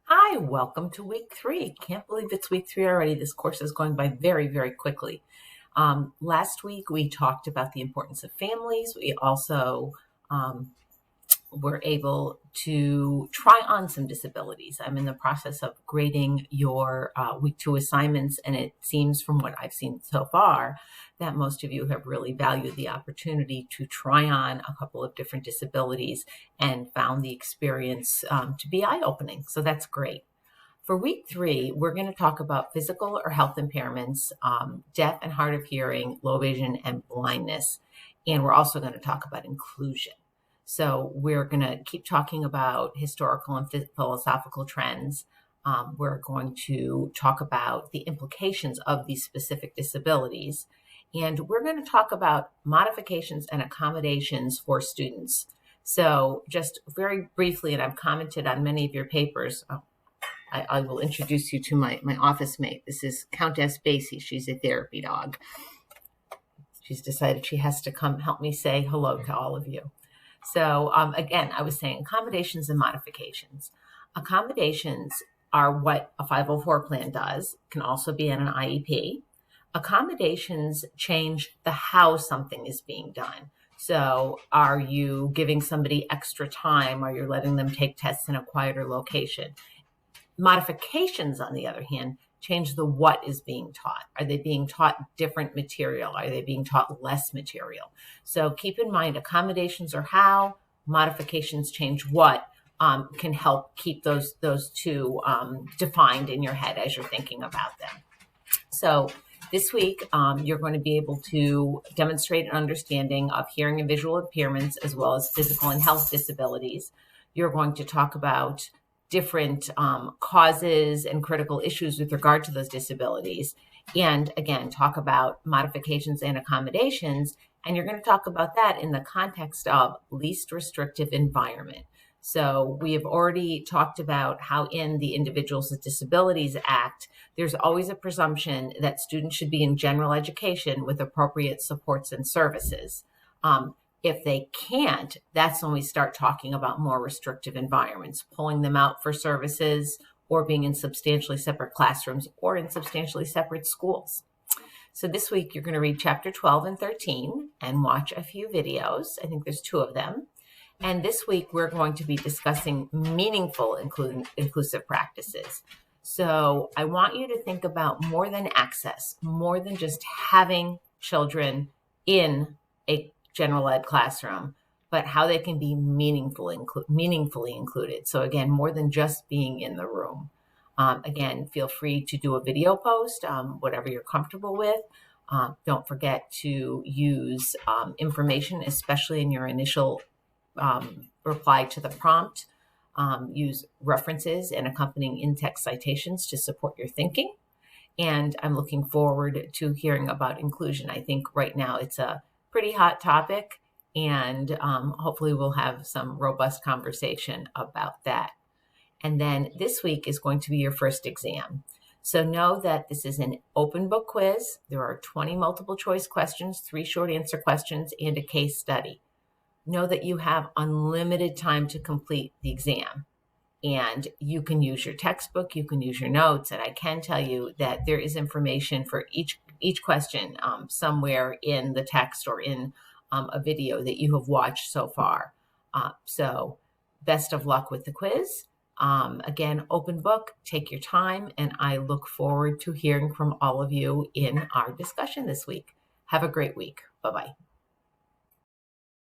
Hi, welcome to week 3. Can't believe it's week 3 already. This course is going by very, very quickly. Last week we talked about the importance of families. We also were able to try on some disabilities. I'm in the process of grading your week 2 assignments, and it seems from what I've seen so far that most of you have really valued the opportunity to try on a couple of different disabilities and found the experience to be eye-opening. So that's great. For week 3, we're going to talk about physical or health impairments, deaf and hard of hearing, low vision, and blindness. And we're also going to talk about inclusion. So we're going to keep talking about historical and philosophical trends. We're going to talk about the implications of these specific disabilities. And we're going to talk about modifications and accommodations for students. So just very briefly, and I've commented on many of your papers, I will introduce you to my office mate. This is Countess Basie. She's a therapy dog. She's decided she has to come help me say hello to all of you. So again, I was saying accommodations and modifications. Accommodations are what a 504 plan does, can also be in an IEP. Accommodations change the how something is being done. So are you giving somebody extra time? Are you letting them take tests in a quieter location? Modifications, on the other hand, change the what is being taught. Are they being taught different material? Are they being taught less material? So keep in mind, accommodations are how, modifications change what, can help keep those two defined in your head as you're thinking about them. So this week, you're going to be able to demonstrate an understanding of hearing and visual impairments as well as physical and health disabilities. You're going to talk about different causes and critical issues with regard to those disabilities. And again, talk about modifications and accommodations. And you're going to talk about that in the context of least restrictive environment. So we have already talked about how in the Individuals with Disabilities Act, there's always a presumption that students should be in general education with appropriate supports and services. If they can't, that's when we start talking about more restrictive environments, pulling them out for services or being in substantially separate classrooms or in substantially separate schools. So this week, you're going to read chapter 12 and 13 and watch a few videos. I think there's 2 of them. And this week, we're going to be discussing meaningful inclusive practices. So I want you to think about more than access, more than just having children in a general ed classroom, but how they can be meaningfully included. So again, more than just being in the room. Again, feel free to do a video post, whatever you're comfortable with. Don't forget to use information, especially in your initial reply to the prompt. Use references and accompanying in-text citations to support your thinking. And I'm looking forward to hearing about inclusion. I think right now it's a pretty hot topic, and hopefully we'll have some robust conversation about that. And then this week is going to be your first exam. So know that this is an open book quiz. There are 20 multiple choice questions, 3 short answer questions, and a case study. Know that you have unlimited time to complete the exam. And you can use your textbook, you can use your notes, and I can tell you that there is information for each question somewhere in the text or in a video that you have watched so far. So best of luck with the quiz. Again, open book, take your time, and I look forward to hearing from all of you in our discussion this week. Have a great week. Bye-bye.